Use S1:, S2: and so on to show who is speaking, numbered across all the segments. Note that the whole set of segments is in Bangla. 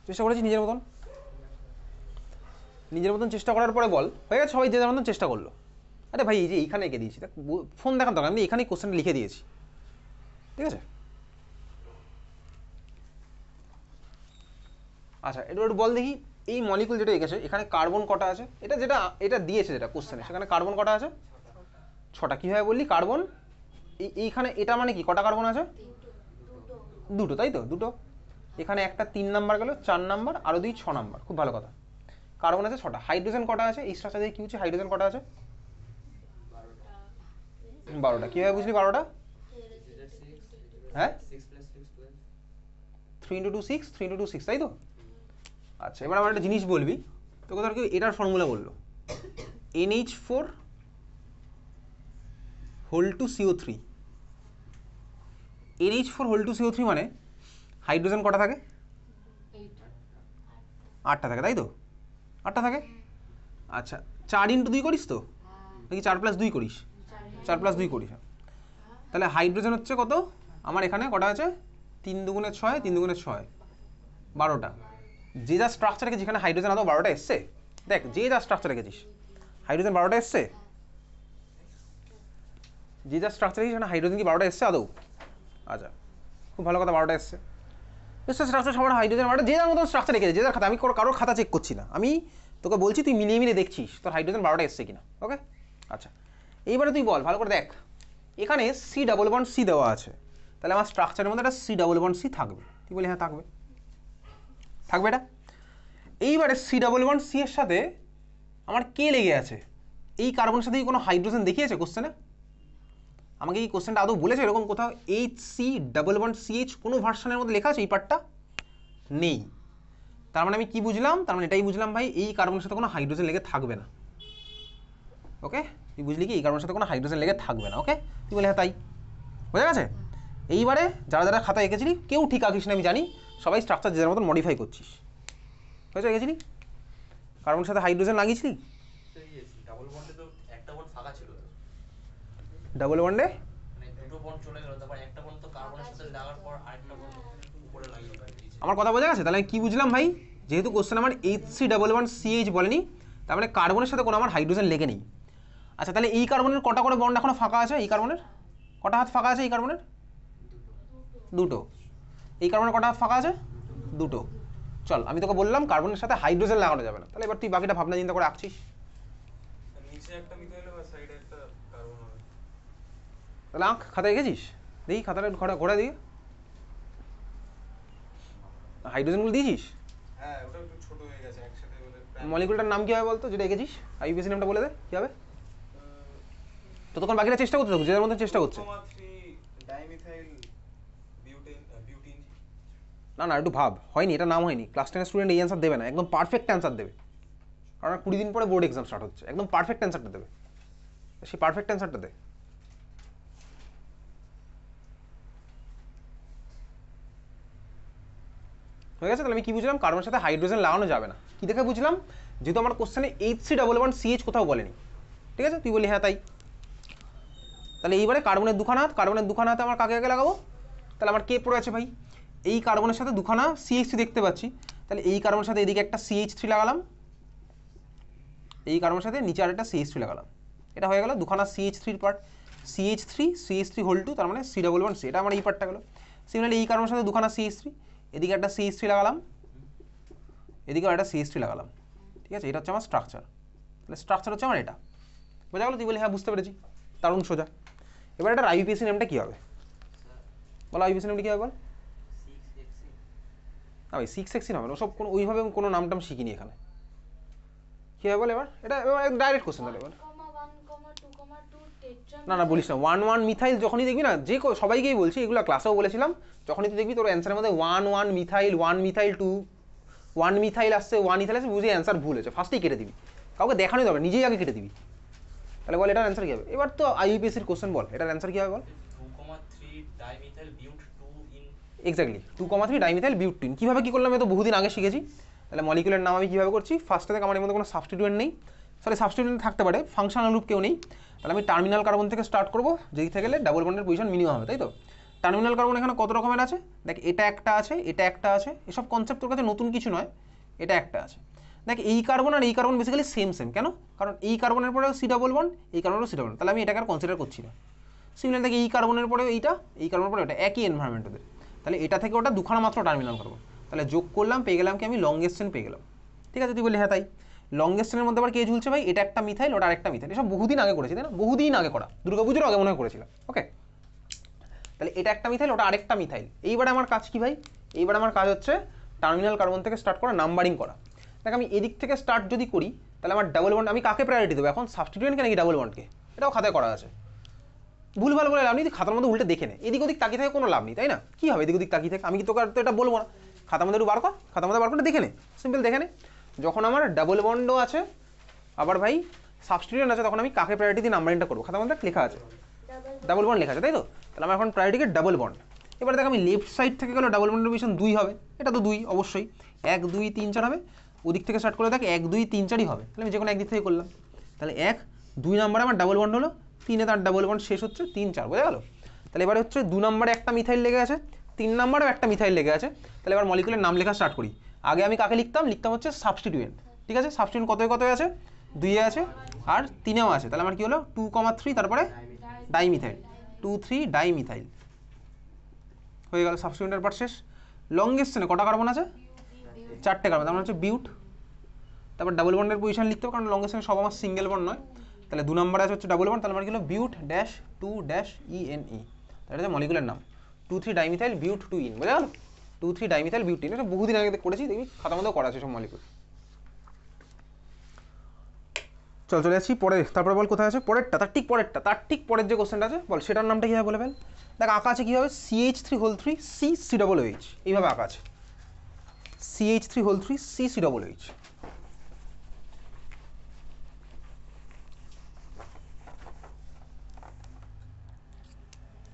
S1: চেষ্টা করেছি নিজের মতন চেষ্টা করার পরে বল হয়ে গেছে, সবাই যে যার মতন চেষ্টা করলো। আরে ভাই এই যে এইখানে এঁকে দিয়েছি, দেখ ফোন দেখার দরকার, আমি এখানেই কোশ্চেনটা লিখে দিয়েছি, ঠিক আছে। আচ্ছা এটা একটু বল দেখি, এই মলিকুল যেটা এঁকেছে এখানে কার্বন কটা আছে? এটা দিয়েছে যেটা কোশ্চেনে, সেখানে কার্বন কটা আছে? 6টা। কীভাবে বললি কার্বন? এইখানে এটা মানে কি, কটা কার্বন আছে? দুটো, তাই তো, দুটো। এখানে একটা 3 নাম্বার গেল, 4 নাম্বার, আরও 2 6 নাম্বার, খুব ভালো কথা। কার্বন আছে 6টা। হাইড্রোজেন কটা আছে এই স্ট্রাকচার দিয়ে? কি হচ্ছে হাইড্রোজেন কটা আছে? 12টা। কীভাবে বুঝলি 12টা? হ্যাঁ 3 × 2 6, 3 × 2 6, তাই তো। আচ্ছা এবার আমার একটা জিনিস বলবি, তোকে ধর কেউ এটার ফর্মুলা বললো NH4 whole to CO3। NH4 whole to CO3 মানে হাইড্রোজেন কটা থাকে? 8টা থাকে, তাই তো, 8টা থাকে। আচ্ছা 4 × 2 করিস তো নাকি 4 + 2 করিস? 4 + 2 করিস। তাহলে হাইড্রোজেন হচ্ছে কত আমার এখানে, কটা আছে? 3 × 2 = 6, 3 × 2 = 6, 12টা। যে যা স্ট্রাকচার রেখেছি এখানে হাইড্রোজেন আদৌ 12টা এসছে? দেখ যে যা স্ট্রাকচার রেখেছিস হাইড্রোজেন 12টা এসছে? যে যা স্ট্রাকচার রেখেছিস এখানে হাইড্রোজেন কি 12টা এসছে আদৌ? আচ্ছা খুব ভালো কথা, 12টা এসছে। স্ট্রাকচার সবার হাইড্রোজেন 12টা, যে যার মতো স্ট্রাকচার রেখেছে, যে যার খাতা, আমি কারোর খাতা চেক করছি না, আমি তোকে বলছি তুই মিলিয়ে দেখছিস তোর হাইড্রোজেন 12টা এসছে কিনা, ওকে। আচ্ছা এইবারে তুই বল ভালো করে দেখ, এখানে C⋯C দেওয়া আছে, তাহলে আমার স্ট্রাকচারের মধ্যে একটা C⋯C থাকবে। তুই বলি হ্যাঁ থাকবে, থাকবে এটা। এইবারে C⋯C এর সাথে আমার কে লেগে আছে? এই কার্বনের সাথে কি কোনো হাইড্রোজেন দেখিয়েছে কোশ্চেনে? আমাকে এই কোশ্চেনটা আদৌ বলেছে এরকম কোথাও HC⋯CH কোনো ভার্সনের মধ্যে লেখা আছে? এই পার্টটা নেই। তার মানে আমি কি বুঝলাম? তার মানে এটাই বুঝলাম ভাই এই কার্বনের সাথে কোনো হাইড্রোজেন লেগে থাকবে না, ওকে। তুই বুঝলি কি এই কার্বনের সাথে কোনো হাইড্রোজেন লেগে থাকবে না, ওকে। তুই বলে হ্যাঁ তাই, বোঝা গেছে। এইবারে যারা যারা খাতা এঁকেছিলি কেউ ঠিক আঁকিস না আমি জানি, সবাই স্ট্রাকচার যে যার মতন মডিফাই করছিস, হয়েছে? এঁকেছিলি কার্বনের সাথে হাইড্রোজেন লাগিয়েছিলি,
S2: ডাবল বন্ডে তো একটা বন্ড ফাঁকা ছিল,
S1: ডাবল বন্ডে
S2: মানে দুটো বন্ড চলে গেল, তারপর একটা বন্ড তো কার্বনের সাথে লাগার পর আরেকটা বন্ড উপরে লাগিয়ে দিয়েছে।
S1: আমার কথা বোঝা গেছে? তাহলে আমি কি বুঝলাম ভাই, যেহেতু কোশ্চেন আমার HC⋯CH বলেনি, তার মানে কার্বনের সাথে কোনো আমার হাইড্রোজেন লেগে নেই। আচ্ছা তাহলে এই কার্বনের কটা করে বন্ড এখনো ফাঁকা আছে? এই কার্বনের কটা হাত ফাঁকা আছে? এই কার্বনের দুটো। এই কার্বনের কটা হাত ফাঁকা আছে? দুটো। চল আমি তোকে বললাম কার্বনের সাথে হাইড্রোজেন লাগানো যাবে না, তাহলে এবার তুই বাকিটা ভাবনা চিন্তা করে আঁকছিস।
S3: নিচে একটা মিথাইল আর সাইডে একটা কার্বন হবে,
S1: তাহলে আঁক, খাতা এঁকেছিস? দেখি খাতাটা ঘোরা দিয়ে, হাইড্রোজেনগুলো দিয়েছিস?
S3: হ্যাঁ ওটা একটু ছোট হয়ে গেছে একসাথে বলে।
S1: মলিকুলটার নাম কি হবে বলতো যেটা এঁকেছিস? আইইউপিএসি নামটা বলে দে, কি হবে? ততক্ষণ বাকিটা চেষ্টা করতে থাকো, যে যার মধ্যে চেষ্টা করছে।
S3: 2,3 ডাইমিথাইল বিউটিন।
S1: না না একটু ভাব, হয়নি, এটা নাম হয়নি। ক্লাস 10 স্টুডেন্ট এই অ্যান্সার দেবে না, একদম পারফেক্ট অ্যান্সার দেবে, কারণ 20 দিন পরে বোর্ড এক্সাম স্টার্ট হচ্ছে, একদম পারফেক্ট অ্যান্সারটা দেবে, সেই পারফেক্ট অ্যান্সারটা দে। হয়ে গেছে? তাহলে আমি কি বুঝলাম? কার্বনের সাথে হাইড্রোজেন লাগানো যাবে না। কি দেখে বুঝলাম? যেহেতু আমার কোশ্চেনে HC⋯CH কোথাও বলেনি, ঠিক আছে। তুই বলি হ্যাঁ তাই। তাহলে এইবারে কার্বনের দুখানা হাত, কার্বনের দুখানা হাতে আমার কাকে কাকে লাগাবো? তাহলে আমার কে পড়ে আছে ভাই? এই কার্বনের সাথে দুখানা CH3 দেখতে পাচ্ছি, তাহলে এই কার্বনের সাথে এদিকে একটা CH3 লাগালাম, এই কার্বনের সাথে নিচে আর একটা CH3 লাগালাম, এটা হয়ে গেল দুখানা CH3 part. CH3 whole to, তার মানে C⋯C, এটা আমার এই পার্টটা গেলো। সিমিলারলি এই কার্বনের সাথে দুখানা CH3, এদিকে একটা CH3 লাগালাম, এদিকেও একটা CH3 লাগালাম, ঠিক আছে। এটা হচ্ছে আমার স্ট্রাকচার। তাহলে স্ট্রাকচার হচ্ছে আমার এটা, বোঝা গেলো? তুই বলি হ্যাঁ বুঝতে পেরেছি, দারুণ সোজা। এবার এটা আইইউপিএসি নেমটা কী হবে বলো? আইইউপিএসি নেমটা কী হবে বল? না ভাই 6xc হবে না, ওসব কোনো ওইভাবে কোনো নাম টাম শিখিনি এখানে। কী হবে বল এবার? এটা ডাইরেক্ট কোশ্চেন তাহলে এবার। না না বলিস না, 1,1 মিথাইল যখনই দেখবি না, যে সবাইকেই বলছি, এগুলো ক্লাসেও বলেছিলাম, যখনই তুই দেখবি তোর অ্যান্সারের মধ্যে 1,1 মিথাইল, 1 মিথাইল 2, 1 মিথাইল আসছে, 1 ইথাইল আসছে, বুঝে অ্যান্সার ভুল হয়েছে, ফার্স্টেই কেটে দিবি, কাউকে দেখানোই দরকার, নিজেই আগে কেটে দিবি। তাহলে বল এটার অ্যান্সার কী হবে? এবার তো আইইউপিএসির কোশ্চেন, বল এটার অ্যান্সার কী হবে বল?
S2: 2,3 dimethyl বিউট 2 in.
S1: Exactly 2,3 dimethyl butene. কীভাবে কী করলাম? আমি তো বহুদিন আগে শিখেছি। তাহলে মলিকুলের নাম আমি কীভাবে করছি? ফার্স্টে থেকে আমার এর মধ্যে কোনো সাবস্টিটিউয়েন্ট নেই, তাহলে সাবস্টিটিউয়েন্ট থাকতে পারে, ফাংশনাল গ্রুপ কেউ নেই, তাহলে আমি টার্মিনাল কার্বন থেকে স্টার্ট করবো, যেই থেকে গেলে ডাবল বন্ডের পজিশন মিনিমাম হবে, তাই তো। টার্মিনাল কার্বন এখানে কত রকমের আছে দেখ, এটা একটা আছে, এটা একটা আছে, এসব কনসেপ্ট তোর কাছে নতুন কিছু নয়, এটা একটা আছে। দেখ এই কার্বন আর এই কার্বন বেসিক্যালি সেম সেম, কেন? কারণ এই কার্বনের পরেও সি ডাবল বন্ড, এই কার্বনেরও সি ডাবল বন্ড, তাহলে আমি এটাকে আর কনসিডার করছি না। সিমিলার দেখ এই কার্বনের পরেও এইটা, এই কার্বনের পরে ওটা, একই এনভায়রনমেন্ট ওদের, তাহলে এটা থেকে ওটা দুখানা মাত্র টার্মিনাল কার্বন, তাহলে যোগ করলাম, পেয়ে গেলাম কি আমি লংগেস্ট চেন পেয়ে গেলাম। ঠিক আছে, তুই বলি হ্যাঁ তাই। লংগেস্ট চেনের মধ্যে আবার কে ঝুলছে ভাই? এটা একটা মিথাইল, ওটা আরেকটা মিথাইল, এসব বহুদিন আগে করেছি তাই না, বহুদিন আগে করা, দুর্গাপুজোর আগে মনে হয় করেছিলাম। ওকে, তাহলে এটা একটা মিথাইল, ওটা আরেকটা মিথাইল। এইবারে আমার কাজ কি ভাই? এইবারে আমার কাজ হচ্ছে টার্মিনাল কার্বন থেকে স্টার্ট করা, নাম্বারিং করা। দেখ আমি এদিক থেকে স্টার্ট যদি করি, তাহলে আমার ডাবল বন্ড, আমি কাকে প্রায়োরিটি দেবো এখন? সাবস্টিটিউয়েন্টকে নাকি ডাবল বন্ডকে? এটাও খাতায় করা আছে, ভুলভাল বলে লাভ নেই, খাতার মধ্যে উল্টে দেখে নে, এদিক ওদিক তাকিয়ে থাকে কোনো লাভ নেই তাই না? কি হবে এদিক ওদিক তাকিয়ে থাকে? আমি কি তোকে তো এটা বলবো না, খাতার মধ্যে একটু বার কর, খাতার মধ্যে বার করে দেখে নে, সিম্পল দেখে নে। যখন আমার ডাবল বন্ডও আছে আবার ভাই সাবস্টিটিউয়েন্ট আছে, তখন আমি কাকে প্রায়োরিটি দিয়ে নাম্বারিংটা করবো? খাতার মধ্যে লেখা আছে ডাবল বন্ড লেখা আছে, তাই তো? তাহলে আমার এখন প্রায়োরিটিকে ডাবল বন্ড। এবার দেখ আমি লেফট সাইড থেকে গেলে ডাবল বন্ডের পজিশন 2 হবে, এটা তো 2 অবশ্যই, 1 2 3 4 হবে। ওদিক থেকে স্টার্ট করে দেখ 1 2 3 4ই হবে, তাহলে আমি যে কোনো একদিক থেকে করলাম, তাহলে 1 2 নম্বরে আমার ডাবল বন্ড হলো, 3-এ তার ডাবল বন্ড শেষ হচ্ছে, 3 4, বোঝা গেল? তাহলে এবার হচ্ছে 2 নম্বরে একটা মিথাইল লেগে আছে, 3 নম্বরেও একটা মিথাইল লেগে আছে, তাহলে এবার মলিকুলের নাম লেখা স্টার্ট করি। আগে আমি কাকে লিখতাম হচ্ছে সাবস্টিটিউয়েন্ট। ঠিক আছে, সাবস্টিটিউয়েন্ট কতই আছে? 2-এ আছে আর 3-এও আছে, তাহলে আমার কি হলো 2,3, তারপরে ডাইমিথাইল, 2 3 ডাইমিথাইল হয়ে গেল, সাবস্টিটিউয়েন্টের পার্ট শেষ। লংগেস্ট চেনে কটা কার্বন আছে? 4টে কার্বন, তার মানে হচ্ছে বিউট। তারপর ডাবল বন্ডের পজিশন লিখতে হবে, কারণ লংগেস্ট চেনে সব আমার সিঙ্গেল বন্ড নয়, তাহলে 2 নম্বরে আছে হচ্ছে ডাবল বন্ড, তাহলে আমার কি হলো বিউট ড্যাশ 2 ড্যাশ ENE, তাহলে হচ্ছে মলিকুলার নাম 2 3 ডাইমিথাইল বিউট 2 ইন, বোঝা গেল? 2 3 ডাইমিথাইল বিউট ইন, এটা বহুদিন আগে করেছি, দেখবি খাতার মধ্যেও করা আছে সব মলিকুল। চল চলে যাচ্ছি পরে, তারপরে বল কোথায় আছে পরেরটা, তার ঠিক পরের যে কোশ্চেনটা আছে বল, সেটার নামটা কীভাবে বলে ফেল। দেখ আঁকা আছে কীভাবে, CH3 C COOH, এইভাবে আঁকা আছে, CH3 C COOH।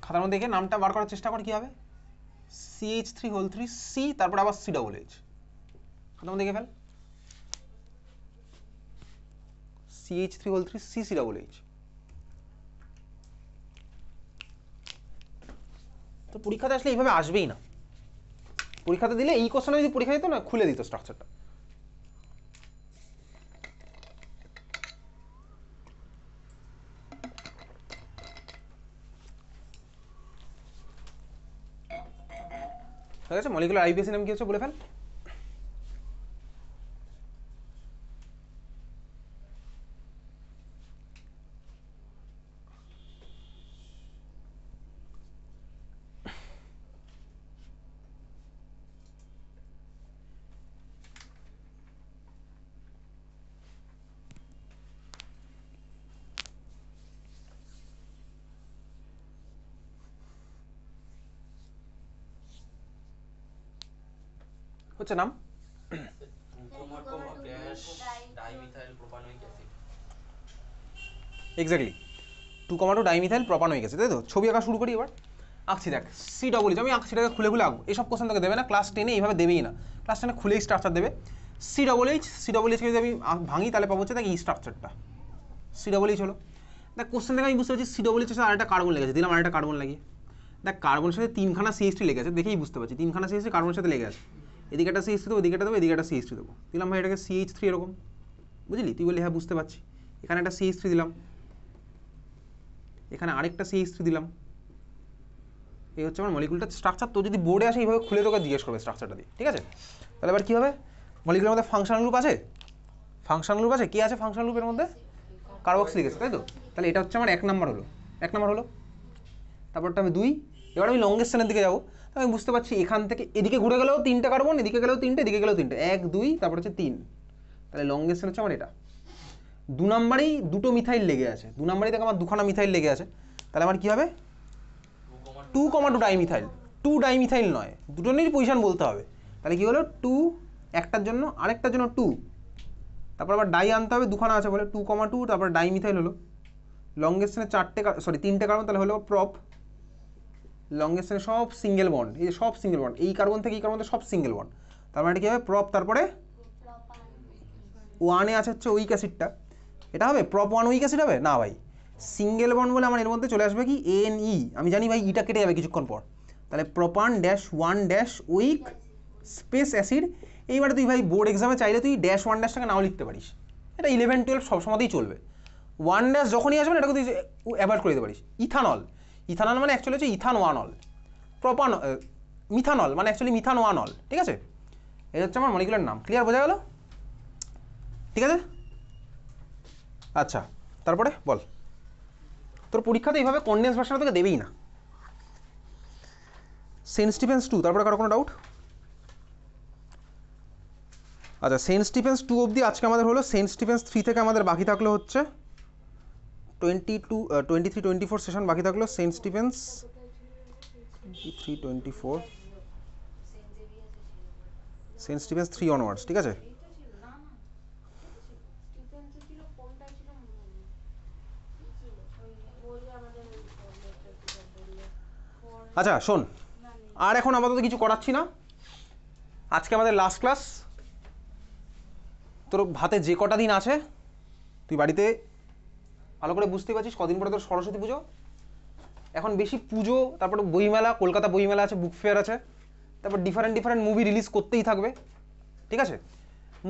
S1: খাতার মধ্যে দেখে নামটা বার করার চেষ্টা কর কি হবে, CH3 C তারপর আবার COOH, খাতার মধ্যে দেখে ফেল, CH3 C COOH। তো পরীক্ষাতে আসলে এইভাবে আসবেই না, পরীক্ষাতে দিলে এই কোশ্চেনে যদি পরীক্ষা দিত না, খুলে দিত স্ট্রাকচারটা। ঠিক আছে, মলিকুলার আইপিএসি নাম কি হচ্ছে বলে ফেল। হচ্ছে নাম এক্স্যাক্টলি 2,2 ডাইমিথাইল প্রপানোয়িক অ্যাসিড, তাই তো? ছবি আঁকা শুরু করি এবার, আঁকছি দেখ COOH, আমি আঁকছি, সেটাকে খুলে খুলে আঁকবো, এইসব কোশ্চেন তোকে দেবে না, ক্লাস 10-এ এইভাবে দেবেই না, ক্লাস 10-এ খুলেই স্ট্রাকচার দেবে। COOH যদি আমি ভাঙি তাহলে পাবো হচ্ছে দেখ এই স্ট্রাকচারটা, COOH হলো। দেখ কোশ্চেন থেকে আমি বুঝতে পারছি COOH এর সাথে আরেকটা কার্বন লেগেছে, দিলাম আরেকটা কার্বন লাগিয়ে, দেখ কার্বনের সাথে 3খানা CH3 লেগে আছে, দেখেই বুঝতে পারছি 3খানা CH3 কার্বনের সাথে লেগে আছে, এদিকে একটা CH3 দেবো, এদিকে একটা দেবো, এদিকে একটা CH3 দেবো, দিলাম ভাই এটাকে CH3 এরকম, বুঝলি? তুই বললি হ্যাঁ বুঝতে পারছি, এখানে একটা CH3 দিলাম, এখানে আরেকটা CH3 দিলাম, এই হচ্ছে আমার মলিকুলটার স্ট্রাকচার। তো যদি বোর্ডে আসে এইভাবে খুলে তোকে জিজ্ঞেস করবে স্ট্রাকচারটা দিয়ে, ঠিক আছে? তাহলে এবার কী হবে, মলিকুলের মধ্যে ফাংশনাল গ্রুপ আছে, কি আছে ফাংশনাল গ্রুপের মধ্যে? কার্বক্সিলিক অ্যাসিড, তাই তো? তাহলে এটা হচ্ছে আমার 1 নম্বর হলো, তারপরটা আমি 2, এবার আমি লংগেস্ট চেনের দিকে যাবো, আমি বুঝতে পারছি এখান থেকে এদিকে ঘুরে গেলেও 3টে কার্বন, এদিকে গেলেও 3টে, এদিকে গেলেও 3টে, 1 2 তারপর হচ্ছে 3, তাহলে লংগেস্ট চেন হচ্ছে আমার এটা। 2 নম্বরেই 2টো মিথাইল লেগে আছে, 2 নম্বরেই দেখো আমার 2খানা মিথাইল লেগে আছে, তাহলে আমার কি হবে 2,2 ডাইমিথাইল, 2 ডাইমিথাইল নয়, দুটোনেরই পজিশন বলতে হবে, তাহলে কি হলো 2, একটার জন্য আরেকটার জন্য 2, তারপর আবার ডাই আনতে হবে, 2খানা আছে বলে 2,2, তারপর ডাইমিথাইল হলো। লংগেস্ট চেনে 3টে কার্বন, তাহলে হলো প্রপ। লংগেস্ট চেনে সব সিঙ্গেল বন্ড, এই যে সব সিঙ্গেল বন্ড, এই কার্বন থেকে এই কার্বন সব সিঙ্গেল বন্ড, তার মানে কি হবে প্রপ, তারপরে 1-এ আছে হচ্ছে উইক অ্যাসিডটা, এটা হবে প্রপ 1 উইক অ্যাসিড হবে না ভাই, সিঙ্গেল বন্ড বলে আমার এর মধ্যে চলে আসবে কি ANE, আমি জানি ভাই ইটা কেটে যাবে কিছুক্ষণ পর, তাহলে propane dash 1 dash weak space acid. এইবারে তুই ভাই বোর্ড এক্সামে চাইলে তুই ড্যাশ 1 ড্যাশটাকে নাও লিখতে পারিস, এটা 11-12 সবসময়তেই চলবে। 1 ড্যাশ যখনই আসবে না এটাকে তুই অ্যাভয়েড করে দিতে পারিস। ইথানল, ইথানল মানে অ্যাকচুয়ালি হচ্ছে ইথান 1 অল। প্রপান মিথানল মানে অ্যাকচুয়ালি মিথান 1 অল, ঠিক আছে? এটা হচ্ছে আমার মলিকুলার নাম। ক্লিয়ার, বোঝা গেল? ঠিক আছে, আচ্ছা তারপরে বল। তোর পরীক্ষাতে এইভাবে কনডেন্স ভার্সন তোকে দেবেই না। সেন্ট স্টিফেন্স 2, তারপরে কারো কোনো ডাউট? আচ্ছা, সেন্ট স্টিফেন্স 2 অবধি আজকে আমাদের হলো। সেন্ট স্টিফেন্স 3 থেকে আমাদের বাকি থাকলো হচ্ছে 23-24 সেশন বাকি থাকলো। Saint Stephen's 23-24, Saint Stephen's 3 onwards, ঠিক আছে? আচ্ছা শোন, আর এখন আপাতত কিছু করাচ্ছি না, আজকে আমাদের লাস্ট ক্লাস। তোর হাতে যে কটা দিন আছে তুই বাড়িতে ভালো করে বুঝতে পারছিস, কদিন পরে তোর সরস্বতী পুজো, এখন বেশি পুজো, তারপরে বইমেলা, কলকাতা বইমেলা আছে, বুক ফেয়ার আছে, তারপর ডিফারেন্ট মুভি রিলিজ করতেই থাকবে, ঠিক আছে?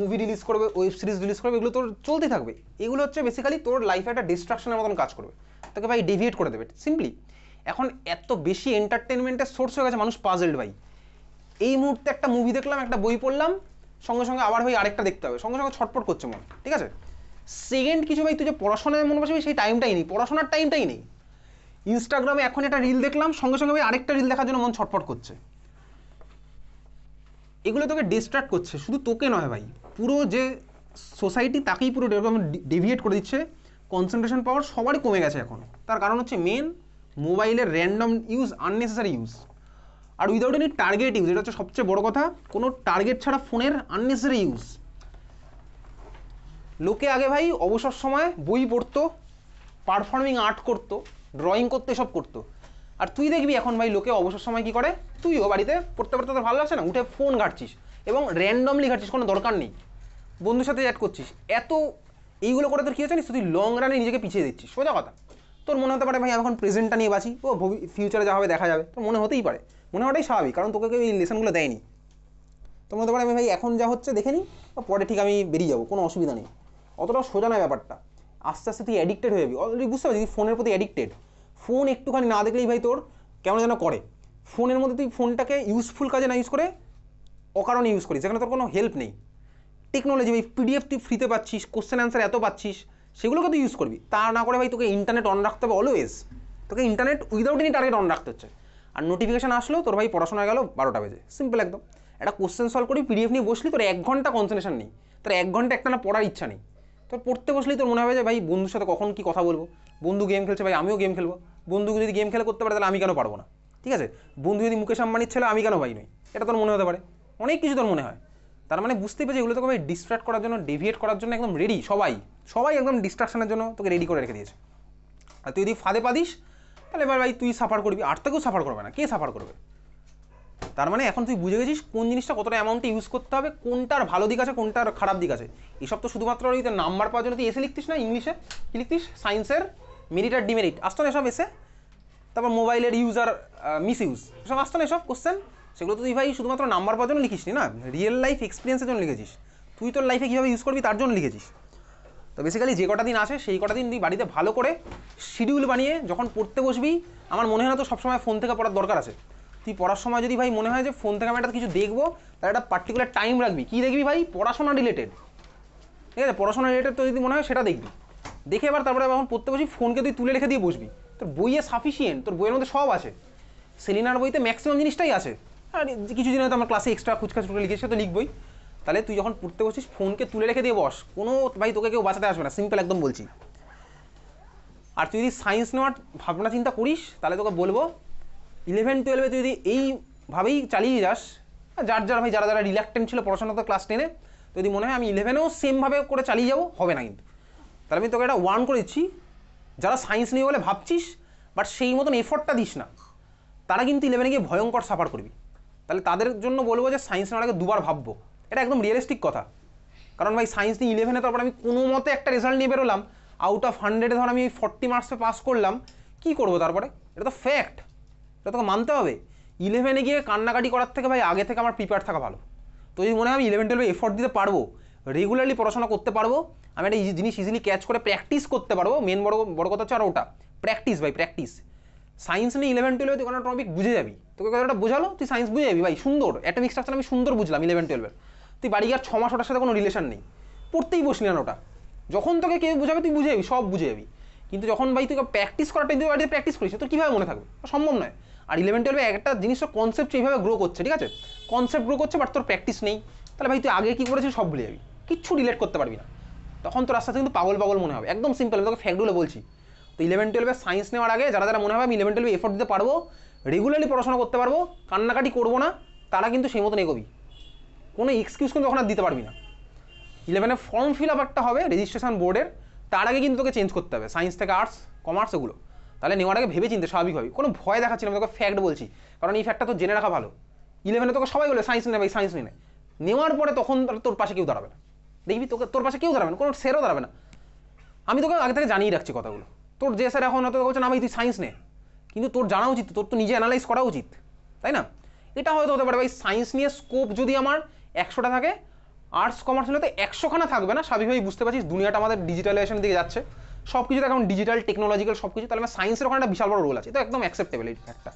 S1: মুভি রিলিজ করবে, ওয়েব সিরিজ রিলিজ করবে, এগুলো তোর চলতেই থাকবে। এগুলো হচ্ছে বেসিক্যালি তোর লাইফে একটা ডিস্ট্রাকশনের মতন কাজ করবে, তোকে ভাই ডেভিয়েট করে দেবে সিম্পলি। এখন এত বেশি এন্টারটেনমেন্টের সোর্স হয়ে গেছে, মানুষ পাজলড ভাই। এই মুহূর্তে একটা মুভি দেখলাম, একটা বই পড়লাম, সঙ্গে সঙ্গে আবার ভাই আরেকটা দেখতে হবে, সঙ্গে সঙ্গে ছটপট করছে মন, ঠিক আছে? সেকেন্ড কিছু ভাই তুই যে পড়াশোনায় মনে বসবি সেই টাইমটাই নেই, পড়াশোনার টাইমটাই নেই। ইনস্টাগ্রামে এখন একটা রিল দেখলাম, সঙ্গে সঙ্গে ভাই আরেকটা রিল দেখার জন্য মন ছটফট করছে। এগুলো তোকে ডিস্ট্র্যাক্ট করছে, শুধু তোকে নয় ভাই, পুরো যে সোসাইটি তাকেই পুরো ডেভিয়েট করে দিচ্ছে। কনসেন্ট্রেশন পাওয়ার সবারই কমে গেছে এখন। তার কারণ হচ্ছে মেন মোবাইলের র্যান্ডম ইউজ, আননেসেসারি ইউজ, আর উইদাউট এনি টার্গেট ইউজ। এটা হচ্ছে সবচেয়ে বড় কথা, কোনো টার্গেট ছাড়া ফোনের আননেসেসারি ইউজ। লোকে আগে ভাই অবসর সময় বই পড়তো, পারফর্মিং আর্ট করতো, ড্রয়িং করতো, এসব করতো। আর তুই দেখবি এখন ভাই লোকে অবসর সময় কী করে, তুইও বাড়িতে পড়তে পড়তে তোর ভালো লাগছে না, উঠে ফোন ঘাটছিস, এবং র্যান্ডমলি ঘাটছিস, কোনো দরকার নেই, বন্ধুর সাথে চ্যাট করছিস। এইগুলো করে তোর কী হচ্ছে, তুই লং রানে নিজেকে পিছিয়ে দিচ্ছিস। সোজা কথা, তোর মনে হতে পারে ভাই আমি এখন প্রেজেন্টটা নিয়ে বাঁচি, ও ফিউচারে যা হবে দেখা যাবে, তোর মনে হতেই পারে, মনে হওয়াটাই স্বাভাবিক, কারণ তোকে কেউ এই লেসনগুলো দেয়নি। তোর মনে হতে পারে আমি ভাই এখন যা হচ্ছে দেখে নিই, পরে ঠিক আমি বেরিয়ে যাবো, কোনো অসুবিধা নেই। অতটাও সোজা নয় ব্যাপারটা। আস্তে আস্তে তুই অ্যাডিক্টেড হয়ে যাবি, অলরেডি বুঝতে পারছিস ফোনের প্রতি অ্যাডিক্টেড। ফোন একটুখানি না দেখলেই ভাই তোর কেমন যেন করে। ফোনের মধ্যে তুই ফোনটাকে ইউজফুল কাজে না ইউজ করে অকারণে ইউজ করিস, যেখানে তোর কোনো হেল্প নেই। টেকনোলজি ভাই, পিডিএফ তুই ফ্রিতে পাচ্ছিস, কোশ্চেন অ্যান্সার এত পাচ্ছিস, সেগুলোকে তুই ইউজ করবি। তা না করে ভাই তোকে ইন্টারনেট অন রাখতে হবে অলওয়েজ, তোকে internet without any target on রাখতে হচ্ছে। আর নোটিফিকেশন আসলো তোর ভাই পড়াশোনা গেল 12টা বেজে, সিম্পল একদম। একটা কোশ্চেন সলভ করি, পিডিএফ নিয়ে বসলি, তোর 1 ঘন্টা কনসেন্ট্রেশন নেই, তোর 1 ঘন্টা একটা না পড়ার ইচ্ছা নেই। তোর পড়তে বসলেই তোর মনে হবে যে ভাই বন্ধুর সাথে কখন কি কথা বলবো, বন্ধু গেম খেলছে ভাই আমিও গেম খেলবো, বন্ধু যদি গেম খেলে করতে পারে তাহলে আমি কেন পারবো না, ঠিক আছে? বন্ধু যদি মুকেশ আম্বানির ছেলে আমি কেন ভাই নই, এটা তোর মনে হতে পারে, অনেক কিছু তোর মনে হয়। তার মানে বুঝতেই পারছি এগুলো তোকে ভাই ডিস্ট্র্যাক্ট করার জন্য, ডেভিয়েট করার জন্য একদম রেডি। সবাই একদম ডিস্ট্রাকশনের জন্য তোকে রেডি করে রেখে দিয়েছে। আর তুই যদি ফাঁদে পাদিস তাহলে এবার ভাই তুই সাফার করবি, আর তো কেউ সাফার করবে না, কে সাফার করবে? তার মানে এখন তুই বুঝে গেছিস কোন জিনিসটা কতটা অ্যামাউন্টে ইউজ করতে হবে, কোনটার ভালো দিক আছে, কোনটার খারাপ দিক আছে। এসব তো শুধুমাত্র ওই নাম্বার পাওয়ার জন্য তুই এসে লিখতিস না, ইংলিশে কি লিখতিস, সায়েন্সের মেরিট আর ডিমেরিট আসতো না এসব এসে, তারপর মোবাইলের ইউজ আর মিস ইউজ এসব আসতো না এসব কোশ্চেন। সেগুলো তো তুই ভাই শুধুমাত্র নাম্বার পাওয়ার জন্য লিখিস নি না, রিয়েল লাইফ এক্সপিরিয়েন্সের জন্য লিখেছিস, তুই তোর লাইফে কীভাবে ইউজ করবি তার জন্য লিখেছিস। তো বেসিক্যালি যে কটা দিন আছে সেই কটা দিন তুই বাড়িতে ভালো করে শিডিউল বানিয়ে যখন পড়তে বসবি, আমার মনে হয় না তো সবসময় ফোন থেকে পড়ার দরকার আছে। তুই পড়ার সময় যদি ভাই মনে হয় যে ফোন থেকে আমি একটা কিছু দেখবো, তাহলে একটা পার্টিকুলার টাইম রাখবি। কী দেখবি ভাই? পড়াশোনা রিলেটেড, ঠিক আছে? পড়াশোনা রিলেটেড তো যদি মনে হয় সেটা দেখবি, দেখে এবার তারপরে যখন পড়তে বসবি ফোনকে তুই তুলে রেখে দিয়ে বসবি। তোর বইয়ে সাফিসিয়েন্ট, তোর বইয়ের মধ্যে সব আছে, সেলিনার বইতে ম্যাক্সিমাম জিনিসটাই আছে। আর কিছু দিন হয়তো আমার ক্লাসে এক্সট্রা কুচকাচ লিখেছি, সে তো লিখবই। তাহলে তুই যখন পড়তে বসিস ফোনকে তুলে রেখে দিয়ে বস, কোনো ভাই তোকে কেউ বাঁচাতে আসবে না, সিম্পল একদম বলছি। আর তুই যদি সায়েন্স নেওয়ার ভাবনা চিন্তা করিস তাহলে তোকে বলবো 11-12 তুই যদি এইভাবেই চালিয়ে যাস, যারা রিল্যাক্টেন্ট ছিল পড়াশোনা তো ক্লাস 10-এ, যদি মনে হয় আমি 11-এও সেমভাবে করে চালিয়ে যাবো, হবে না কিন্তু। তাহলে আমি তোকে একটা ওয়ার্ন করে দিচ্ছি, যারা সায়েন্স নিয়ে বলে ভাবছিস বাট সেই মতন এফোর্টটা দিস না, তারা কিন্তু 11-এ গিয়ে ভয়ঙ্কর সাফার করবি। তাহলে তাদের জন্য বলবো যে সায়েন্স নেওয়ার আগে দুবার ভাববো, এটা একদম রিয়েলিস্টিক কথা। কারণ ভাই সায়েন্স নিয়ে 11-এ তারপর আমি কোনো মতে একটা রেজাল্ট নিয়ে বেরোলাম, আউট অফ 100-এ ধর আমি 40 মার্কসে পাস করলাম, কী করবো তারপরে? এটা তো ফ্যাক্ট, এটা তোকে মানতে হবে। 11-এ গিয়ে কান্নাকাটি করার থেকে ভাই আগে থেকে আমার প্রিপেয়ার থাকা ভালো। তো যদি মনে হয় আমি 11-12 এফোর্ট দিতে পারবো, রেগুলারলি পড়াশোনা করতে পারবো, আমি একটা জিনিস ইজিলি ক্যাচ করে প্র্যাকটিস করতে পারবো, মেন বড় কথা হচ্ছে আর ওটা প্র্যাকটিস ভাই, প্র্যাকটিস। সায়েন্স নিয়ে 11-12 তুই কোনো টপিক বুঝে যাবি, তোকে কথাটা বোঝালো তুই সায়েন্স বুঝে যাবি ভাই, সুন্দর অ্যাটমিক স্ট্রাকচার আমি সুন্দর বুঝলাম 11-12-এর। তুই বাড়ি গিয়ে 6 মাস ওটার সাথে কোনো রিলেশন নেই, পড়তেই বসলি না ওটা, যখন তোকে কেউ বুঝাবে তুই বুঝে যাবি, সব বুঝে যাবি। কিন্তু যখন ভাই তুই প্র্যাকটিস করাটা তুই বাড়িতে প্র্যাকটিস করিস তোর কীভাবে মনে থাকবে, সম্ভব নয়। আর 11-12 একটা জিনিসের কনসেপ্ট এইভাবে গ্রো করছে, ঠিক আছে, কনসেপ্ট গ্রো করছে, বাট তোর প্র্যাকটিস নেই, তাহলে ভাই তুই আগে কী করেছিস সব ভুলে যাবি, কিচ্ছু রিলেট করতে পারবি না, তখন তোর আস্তে আস্তে কিন্তু পাগল পাগল মনে হবে। একদম সিম্পল, আমি তোকে ফ্যাক্টগুলো বলছি। তো 11-12 সায়েন্স নেওয়ার আগে যারা যারা মনে হবে আমি 11-12 এফোর্ট দিতে পারবো, রেগুলারলি পড়াশোনা করতে পারবো, কান্নাকাটি করবো না, তারা কিন্তু সেই মতন এগোবি, কোনো এক্সকিউজ কিন্তু তখন আর দিতে পারবি না। 11-এ ফর্ম ফিল আপ একটা হবে রেজিস্ট্রেশন বোর্ডের, তার আগে কিন্তু তোকে চেঞ্জ করতে হবে সায়েন্স থেকে আর্টস, কমার্স, এগুলো। তাহলে নেওয়ার আগে ভেবে চিনতে স্বাভাবিকভাবে, কোনো ভয় দেখাচ্ছি না, আমি তোকে ফ্যাক্ট বলছি, কারণ এই ফ্যাক্টটা তো জেনে রাখা ভালো। 11-এ তোকে সবাই বলে সায়েন্স নে ভাই, সায়েন্স নে, নেওয়ার পরে তখন তোর পাশে কেউ দাঁড়াবে না, দেখবি তোকে তোর পাশে কেউ দাঁড়াবে না, কোনো সেরও দাঁড়াবে না। আমি তোকে আগে থেকে জানিয়ে রাখছি কথাগুলো। তোর যে স্যার এখন হয়তো বলছে না ভাই তুই সায়েন্স নে, কিন্তু তোর জানা উচিত, তোর তো নিজে অ্যানালাইজ করা উচিত, তাই না? এটা হয়তো হতে পারে ভাই সায়েন্স নিয়ে স্কোপ যদি আমার 100টা থাকে, আর্টস কমার্স হলে তো 100খানা থাকবে না, স্বাভাবিকভাবেই বুঝতে পারছিস দুনিয়াটা আমাদের ডিজিটালাইজেশনের দিকে যাচ্ছে, সব কিছু এখন ডিজিটাল টেকনোলজিক্যাল সব কিছু, তাহলে আমার সায়েন্সের ওখানে একটা বিশাল বড় রোল আছে, তো একদম অ্যাকসেপ্টেবল এই একটা।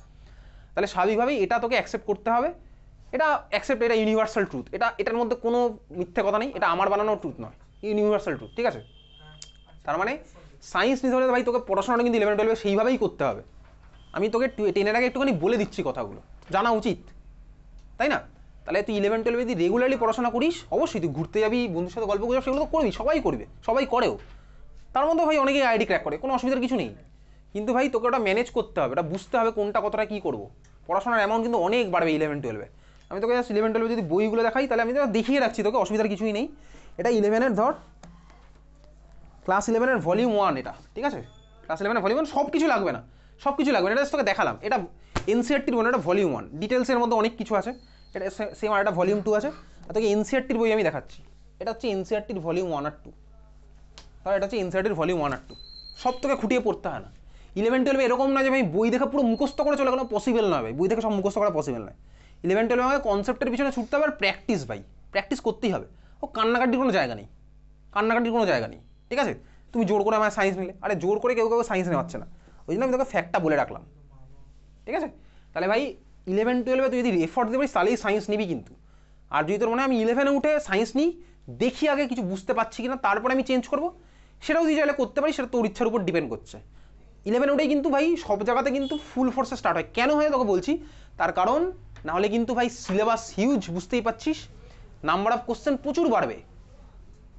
S1: তাহলে স্বাভাবিকভাবেই এটা তোকে অ্যাকসেপ্ট করতে হবে, এটা অ্যাকসেপ্ট, এটা ইউনিভার্সাল ট্রুথ, এটার মধ্যে কোনো মিথ্যে কথা নেই, এটা আমার বানানো ট্রুথ নয়, ইউনিভার্সাল ট্রুথ, ঠিক আছে? তার মানে সায়েন্স নিতে হলে ভাই তোকে পড়াশোনাটা কিন্তু 11-12 সেইভাবেই করতে হবে। আমি তোকে 10-এর আগে একটুখানি বলে দিচ্ছি কথাগুলো, জানা উচিত, তাই না? তাহলে তুই 11-12 যদি রেগুলারলি পড়াশোনা করিস, অবশ্যই তুই ঘুরতে যাবি, বন্ধুর সাথে গল্প করবি, সেগুলো তো করবি, সবাই করবে, সবাই করেও, তার মধ্যে ভাই অনেকেই আইডি ক্র্যাক করে, কোনো অসুবিধার কিছু নেই। কিন্তু ভাই তোকে ওটা ম্যানেজ করতে হবে, ওটা বুঝতে হবে কোনটা কতটা কী করবো। পড়াশোনার অ্যামাউন্ট কিন্তু অনেক বাড়বে 11-12-এ। আমি তোকে জাস্ট 11-12 যদি বইগুলো দেখাই, তাহলে আমি তোকে দেখিয়ে রাখছি, তোকে অসুবিধার কিছুই নেই। এটা 11-এর ধর ক্লাস 11-এর ভলিউম 1, এটা ঠিক আছে, ক্লাস 11-এর ভলিউম 1, সব কিছু লাগবে না, সব কিছু লাগবে না, এটা তোকে দেখালাম। এটা এনসিআরটির বই, এটা ভলিউম 1, ডিটেলসের মধ্যে অনেক কিছু আছে, এটা সেম। আর একটা ভলিউম 2 আছে, আর তোকে এনসিআরটির বই আমি দেখাচ্ছি, এটা হচ্ছে এনসিআরটির ভলিউম 1 আর 2, তাহলে এটা হচ্ছে এনসিআরটির ভলিউম 1 আর 2, সব তোকে খুঁটিয়ে পড়তে হয় না। 11-12 এরকম না যে আমি বই দেখে পুরো মুখস্থ করে চলে গেলাম, পসিবল নয় ভাই, বই দেখে সব মুখস্থ করা পসিবল নয়। 11-12 আমাকে কনসেপ্টের পিছনে ছুটতে হবে, আর প্র্যাকটিস ভাই, প্র্যাকটিস করতেই হবে। ও কান্নাকাটির কোনো জায়গা নেই, কান্নাকাটির কোনো জায়গা নেই, ঠিক আছে? তুমি জোর করে আমার সায়েন্স নিলে, আরে জোর করে কেউ কেউ সায়েন্স নেওয়াচ্ছে না, ওই জন্য আমি তোকে ফ্যাক্টটা বলে রাখলাম, ঠিক আছে? তাহলে ভাই 11-12 তুই যদি এফোর্ট দিতে পারিস তাহলেই সায়েন্স নিবি কিন্তু। আর যদি তোর মনে হয় আমি 11-এ উঠে সায়েন্স নিই, দেখি আগে কিছু বুঝতে পারছি কিনা, তারপরে আমি চেঞ্জ করবো, সেটাও তুই চাইলে করতে পারিস, সেটা তোর ইচ্ছার উপর ডিপেন্ড করছে। 11 উঠেই কিন্তু ভাই সব জায়গাতে কিন্তু ফুল ফোর্সে স্টার্ট হয়, কেন হয় তোকে বলছি, তার কারণ নাহলে কিন্তু ভাই সিলেবাস হিউজ, বুঝতেই পারছিস, নাম্বার অফ কোশ্চেন প্রচুর বাড়বে,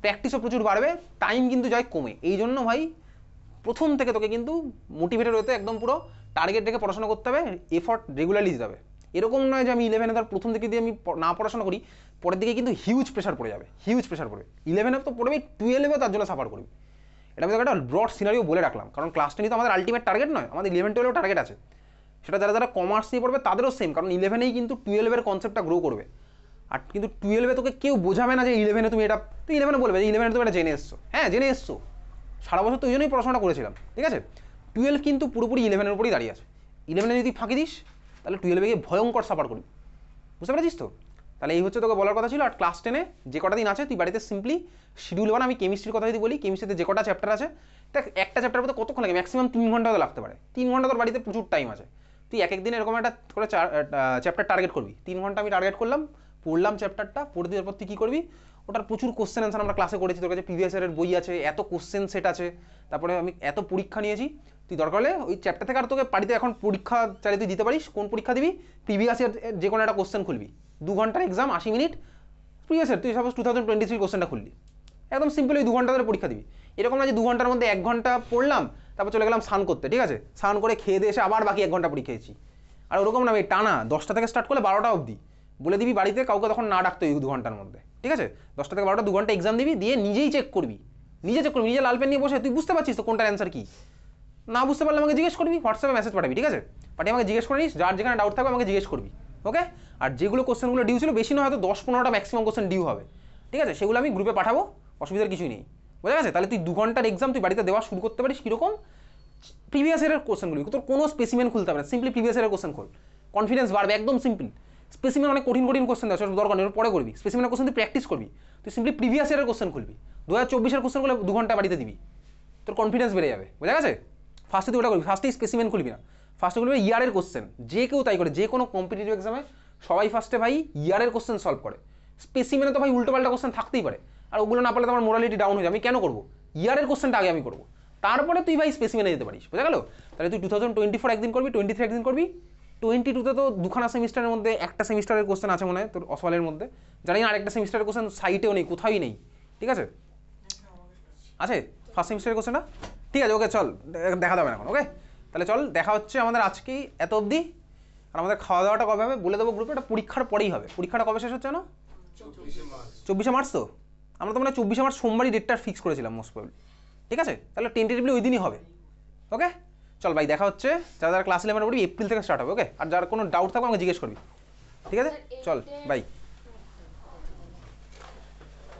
S1: প্র্যাকটিসও প্রচুর বাড়বে, টাইম কিন্তু যায় কমে। এই জন্য ভাই প্রথম থেকে তোকে কিন্তু মোটিভেটেড হতে একদম পুরো টার্গেট রেখে পড়াশোনা করতে হবে, এফর্ট রেগুলারলি দিতে হবে। এরকম নয় যে আমি 11-এ ধর প্রথম থেকে যদি আমি না পড়াশোনা করি, পরের দিকে কিন্তু হিউজ প্রেশার পড়ে যাবে, হিউজ প্রেশার পড়বে। 11-এ তো পড়বে, 12-এও তার জন্য সাফার করবি। এটা আমি তোকে একটা ব্রড সিনারিও বলে রাখলাম, কারণ ক্লাস 10 তো আমাদের আলটিমেট টার্গেট নয়, আমাদের 11-12-এও টার্গেট আছে, সেটা যারা যারা কমার্স নিয়ে পড়বে তাদেরও সেম, কারণ 11-এই কিন্তু 12-এর কনসেপ্টটা গ্রো করবে। আর কিন্তু 12-এ তোকে কেউ বোঝাবে না যে 11-এ তুমি এটা, তুই 11-এ বলবে যে 11-এ তুমি এটা জেনে এসছো, হ্যাঁ জেনে এসছো, সারা বছর তো ওই জন্যই পড়াশোনাটা করেছিলাম, ঠিক আছে? 12 কিন্তু পুরোপুরি 11-এর উপরেই দাঁড়িয়ে আছে। 11-এ যদি ফাঁকি দিস, তাহলে 12-এ গিয়ে ভয়ঙ্কর সাফার করবি, বুঝতে পেরেছিস তো? তাহলে এই হচ্ছে তোকে বলার কথা ছিল। আর ক্লাস 10-এ যে কটা দিন আছে তুই বাড়িতে সিম্পলি শিডিউল বানা। আমি কেমিস্ট্রির কথা যদি বলি, কেমিস্ট্রিতে যে কটা চ্যাপ্টার আছে, একটা চ্যাপ্টার মধ্যে কতক্ষণ লাগে, ম্যাক্সিমাম 3 ঘন্টা তো লাগতে পারে, 3 ঘন্টা তোর বাড়িতে প্রচুর টাইম আছে। তুই এক দিন এরকম একটা করে চ্যাপ্টার টার্গেট করবি, 3 ঘন্টা আমি টার্গেট করলাম, পড়লাম চ্যাপ্টারটা, পড়ে দেওয়ার পর তুই কী করবি, ওটার প্রচুর কোশ্চেন অ্যান্সার আমরা ক্লাসে করেছি, তোর কাছে প্রিভিয়াস ইয়ারের বই আছে, এত কোশ্চেন সেট আছে, তারপরে আমি এত পরীক্ষা নিয়েছি, তুই দরকার হলে ওই চ্যাপ্টার থেকে আর তোকে বাড়িতে এখন পরীক্ষা চালিয়ে তুই দিতে পারিস। কোন পরীক্ষা দিবি, প্রিভিয়াস ইয়ার যে কোনো একটা কোশ্চেন খুলবি, 2 ঘন্টার এক্সাম, 80 মিনিট, প্রিভিয়াস ইয়ার তুই সাপোজ 2023 কোশ্চেনটা খুললি, একদম সিম্পল ওই 2 ঘন্টা ধরে পরীক্ষা দিবি। এরকম না যে 2 ঘন্টার মধ্যে 1 ঘন্টা পড়লাম, তারপর চলে গেলাম স্নান করতে, ঠিক আছে, স্নান করে খেয়ে দিয়ে এসে আবার বাকি 1 ঘন্টা পরীক্ষা দিয়েছি। আর ওরকম না, টানা 10টা থেকে স্টার্ট করলে 12টা অবধি বলে দিবি বাড়িতে, কাউকে তখন না ডাকতে ওই 2 ঘন্টার মধ্যে, ঠিক আছে? 10টা থেকে 12টা 2 ঘন্টা এক্সাম দিবি, দিয়ে নিজেই চেক করবি, নিজে লাল পেন নিয়ে বসে তুই বুঝতে পারছিস তো কোনটার অ্যান্সার কি, না বুঝতে পারলে আমাকে জিজ্ঞেস করবি, হোয়াটসঅ্যাপে মেসেজ পাঠাবি, ঠিক আছে? পাঠিয়ে আমাকে জিজ্ঞেস করে নিস, যার যেখানে ডাউট থাকবে আমাকে জিজ্ঞেস করবি, ওকে? আর যেগুলো কোশ্চেনগুলো ডিউ ছিল, বেশি নয় হয়তো 10-15টা ম্যাক্সিমাম কোশ্চেন ডিউ হবে, ঠিক আছে? সেগুলো আমি গ্রুপে পাঠাবো, অসুবিধার কিছুই নেই, বোঝা গেছে? তাহলে তুই 2 ঘন্টার এক্সাম তুই বাড়িতে দেওয়া শুরু করতে পারিস। কীরকম, প্রিভিয়াস ইয়ারের কোশ্চেনগুলি, তোর কোনো স্পেসিমেন খুলতে হবে না, সিম্পলি প্রিভিয়াস ইয়ারের কোশ্চেন খোল, কনফিডেন্স বাড়বে, একদম সিম্পল। স্পেসিমেন অনেক কঠিন কঠিন কোশ্চেন দেওয়া দরকার নেই, পরে করবি। স্পেসিমেনের কোশ্চেন তুই প্র্যাকটিস করবি, তুই সিম্পলি প্রিভিয়াস ইয়ারের কোশ্চেন খুলবি, 2024-এর কোশ্চেন করলে 2 ঘন্টা বাড়িতে দিবি, তোর কনফিডেন্স বেড়ে যাবে, বোঝা গেছে? ফার্স্টে তুই ওটা করবি, ফার্স্টেই স্পেসিমেন খুলবি না, ফার্স্টে খুলবি ইয়ারের কোশ্চেন। যে কেউ তাই করে, যে কোনো কম্পিটিটিভ এক্সামে সবাই ফার্স্টে ভাই ইয়ারের কোশ্চেন সলভ করে। স্পেসিমেনে তো ভাই উল্টোপাল্টা কোশ্চেন থাকতেই পারে, আর ওগুলো না পারলে তো আমার মোরালিটি ডাউন হয়ে যায়, আমি কেন করবো? ইয়ারের কোশ্চেনটা আগে আমি করবো, তারপরে তুই ভাই স্পেসিমেনে যেতে পারিস, বোঝা গেল? তাহলে তুই 2024 একদিন করবি, 23 একদিন করবি, 22-তে তো 2খানা সেমিস্টারের মধ্যে একটা সেমিস্টারের কোশ্চেন আছে মনে হয় তোর অসওয়ালের মধ্যে, জানি না আরেকটা সেমিস্টারের কোশ্চেন সাইটেও নেই, কোথাওই নেই, ঠিক আছে? আছে ফার্স্ট সেমিস্টারের কোশ্চেনটা, ঠিক আছে, ওকে চল দেখা যাবে না এখন, ওকে? তাহলে চল দেখা হচ্ছে আমাদের আজকেই এত অবধি। আর আমাদের খাওয়া দাওয়াটা কবে হবে বলে দেবো গ্রুপে, এটা পরীক্ষার পরেই হবে। পরীক্ষাটা কবে শেষ হচ্ছে না? 24শে মার্চ। তো আমরা তো মানে 24শে মার্চ সোমবারই ডেটটা ফিক্স করেছিলাম মোস্ট প্রবলি, ঠিক আছে? তাহলে টেন্টেটিভলি ওই দিনই হবে, ওকে? চল ভাই দেখা হচ্ছে, যারা যারা ক্লাস 11 পড়বি এপ্রিল থেকে স্টার্ট হবে, ওকে? আর যার কোনো ডাউট থাকবে আমাকে জিজ্ঞেস করবি, ঠিক আছে? চল বাই।